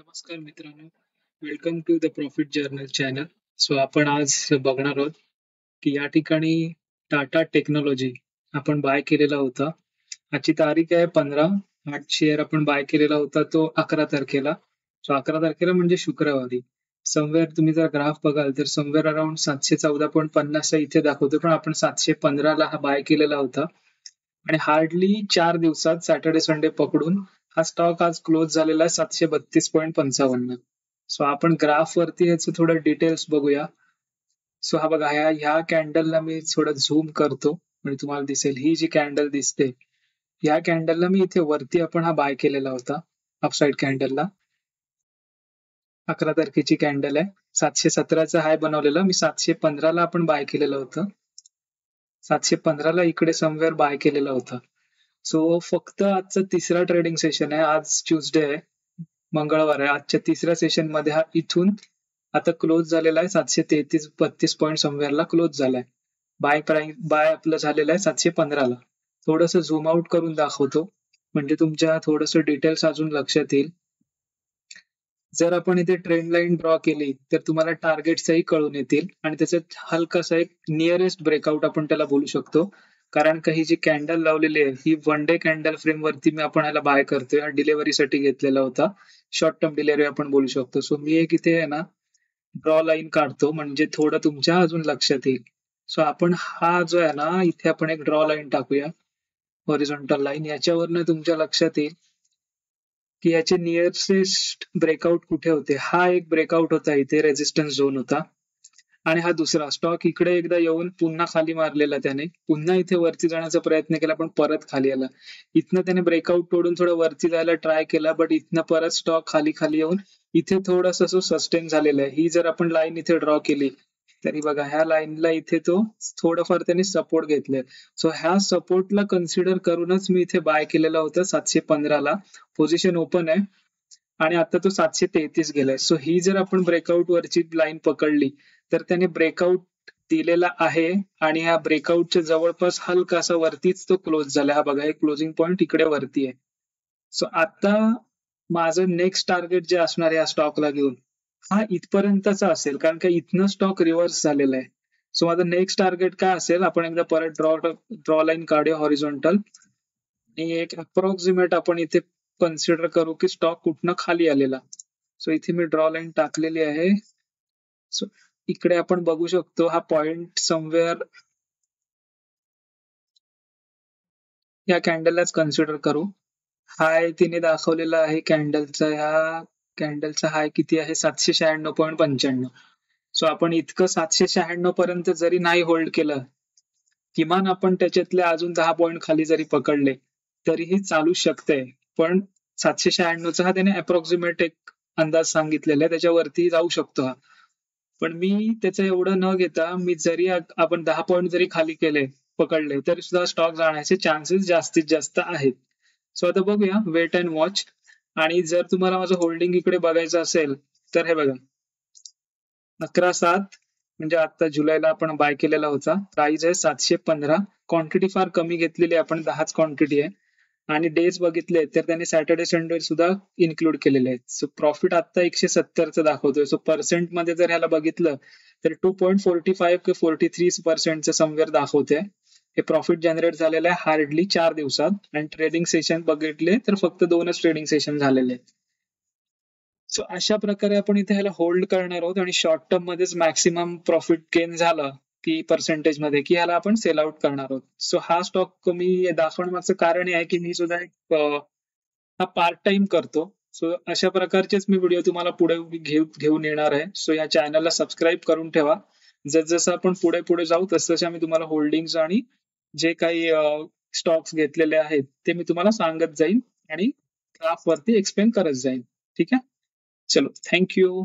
नमस्कार मित्रांनो, welcome to the profit journal channel. So आपण आज बघणार आहोत की या ठिकाणी टाटा टेक्नॉलॉजी आपण बाय केलेला होता. आजची तारीख आहे 15. शेअर आपण बाय केलेला होता तो 11 तारखेला. सो 11 तारखेला म्हणजे शुक्रवारी. समवेअर तुम्ही जर ग्राफ बघाल तर समवेअर अराउंड 714.50 इथे दाखवतो, पण आपण 715ला हा बाय केलेला होता आणि हार्डली 4 दिवसात सॅटर्डे संडे पकडून हा स्टॉक आज क्लोज झालेला आहे 732.55. सो आपण ग्राफ वरती याचं थोडं डिटेल्स बघूया. सो हा बघा, ह्या कॅन्डलला मी थोडं झूम करतो म्हणजे तुम्हाला दिसेल. ही जी कॅन्डल दिसते या कॅन्डलला मी इथे वरती आपण हा बाय केलेला होता. अपसाइड कॅन्डलला 11 तारखेची कॅन्डल आहे. 717चा हाय बनवलेला, मी 715ला आपण बाय केलेलं होतं. 715ला इकडे समवेअर बाय केलेला होता. सो फक्त आजचा तिसरा ट्रेडिंग सेशन आहे. आज ट्यूसडे आहे, मंगळवार आहे. आजच्या तिसऱ्या सेशन मध्ये हा इथून आता क्लोज झालेला आहे 733-32 पॉईंट समवेअरला क्लोज झालाय. बाय आपलं झालेलं आहे 715ला. थोडस झूम आउट करून दाखवतो म्हणजे तुमच्या थोडस डिटेल्स अजून लक्षात येईल. जर आपण इथे ट्रेंड लाईन ड्रॉ केली तर तुम्हाला टार्गेट्सही कळून येतील आणि त्याच्यात हलकासा एक नियरेस्ट ब्रेकआउट आपण त्याला बोलू शकतो. कारण काही जी कॅन्डल लावलेली आहे ही वन डे कॅन्डल फ्रेम वरती मी आपण ह्याला बाय करतोय. डिलिव्हरीसाठी घेतलेला होता, शॉर्ट टर्म डिलिव्हरी आपण बोलू शकतो. सो मी एक इथे आहे ना ड्रॉ लाईन काढतो म्हणजे थोडं तुमच्या अजून लक्षात येईल. सो आपण हा जो आहे ना इथे आपण एक ड्रॉ लाईन टाकूया, हॉरिझॉन्टल लाईन. याच्यावरनं तुमच्या लक्षात येईल की याचे नियरेस्ट ब्रेकआउट कुठे होते. हा एक ब्रेकआउट होता, इथे रेजिस्टन्स झोन होता आणि हा दुसरा स्टॉक इकडे एकदा येऊन पुन्हा खाली मारलेला त्याने, पुन्हा इथे वरती जाण्याचा प्रयत्न केला पण परत खाली आला. इथनं त्याने ब्रेकआउट तोडून थोडं वरती जायला ट्राय केला, बट इथनं परत स्टॉक खाली खाली येऊन इथे थोडासा सस्टेन झालेला आहे. ही जर आपण लाईन इथे ड्रॉ केली तरी बघा ह्या लाईनला इथे तो थोडंफार त्यांनी सपोर्ट घेतलाय. सो ह्या सपोर्टला कन्सिडर करूनच मी इथे बाय केलेला होता 715ला. पोझिशन ओपन आहे आणि आता तो 733 गेलाय. सो ही जर आपण ब्रेकआउट वरची लाईन पकडली तर त्याने ब्रेकआउट दिलेला आहे आणि ह्या ब्रेकआउटच्या जवळपास हलकासा वरतीच तो क्लोज झाला. हा बघा, हे क्लोजिंग पॉइंट इकडे वरती आहे. सो आता माझं नेक्स्ट टार्गेट जे असणार या स्टॉकला घेऊन हा इथपर्यंतचा असेल, कारण का इथनं स्टॉक रिव्हर्स झालेला आहे. सो माझं नेक्स्ट टार्गेट काय असेल, आपण एकदा परत ड्रॉ लाईन काढूया हॉरिझॉन्टल आणि एक अप्रॉक्सिमेट आपण इथे कन्सिडर करू की स्टॉक कुठनं खाली आलेला. सो इथे मी ड्रॉ लाईन टाकलेली आहे. सो इकडे आपण बघू शकतो हा पॉइंट समवेअर या कॅन्डललाच कन्सिडर करू. हाय तिने दाखवलेला आहे कॅन्डलचा, ह्या कॅन्डलचा हाय किती आहे 796.95. सो आपण इतकं 796 पर्यंत जरी नाही होल्ड केलं, किमान आपण त्याच्यातले अजून 10 पॉईंट खाली जरी पकडले तरीही चालू शकते. पण 796चा हा त्याने अप्रॉक्सिमेट एक अंदाज सांगितलेला आहे, त्याच्यावरती जाऊ शकतो हा. पण मी त्याचं एवढं न घेता मी जरी आपण 10 पॉईंट जरी खाली केले पकडले तरी सुद्धा स्टॉक जाण्याचे चान्सेस जास्तीत जास्त आहेत. सो आता बघूया, वेट अँड वॉच. आणि जर तुम्हाला माझं होल्डिंग इकडे बघायचं असेल तर हे बघा, 11/7 म्हणजे आता जुलैला आपण बाय केलेला होता. प्राइस आहे 715. क्वांटिटी फार कमी घेतलेली आहे आपण, 10च क्वांटिटी आहे आणि डेज बघितले तर त्याने सॅटर्डे संडे सुद्धा इन्क्लूड केलेले आहेत. सो प्रॉफिट आता 170चं दाखवतोय. सो पर्सेंट मध्ये जर ह्याला बघितलं तर 2.45 ते 43% समवेअर दाखवते. हे प्रॉफिट जनरेट झालेलं आहे हार्डली 4 दिवसात आणि ट्रेडिंग सेशन बघितले तर फक्त 2च ट्रेडिंग सेशन झालेले आहेत. सो अशा प्रकारे आपण इथे ह्याला होल्ड करणार आहोत आणि शॉर्ट टर्म मध्येच मॅक्सिमम प्रॉफिट गेन झालं की पर्सेंटेज मध्ये की ह्याला आपण सेल आउट करणार आहोत. सो हा स्टॉक मी दाखवण्याचं कारण आहे की मी सुद्धा एक हा पार्ट टाइम करतो. सो अशा प्रकारचेच मी व्हिडिओ तुम्हाला पुढे घेऊन येणार आहे. सो या चॅनलला सबस्क्राईब करून ठेवा. जसं आपण पुढे पुढे जाऊ तसं मी तुम्हाला होल्डिंग्स आणि जे काही स्टॉक्स घेतलेले आहेत ते मी तुम्हाला सांगत जाईन आणि ग्राफ वरती एक्सप्लेन करत जाईन. ठीक आहे, चलो, थँक्यू.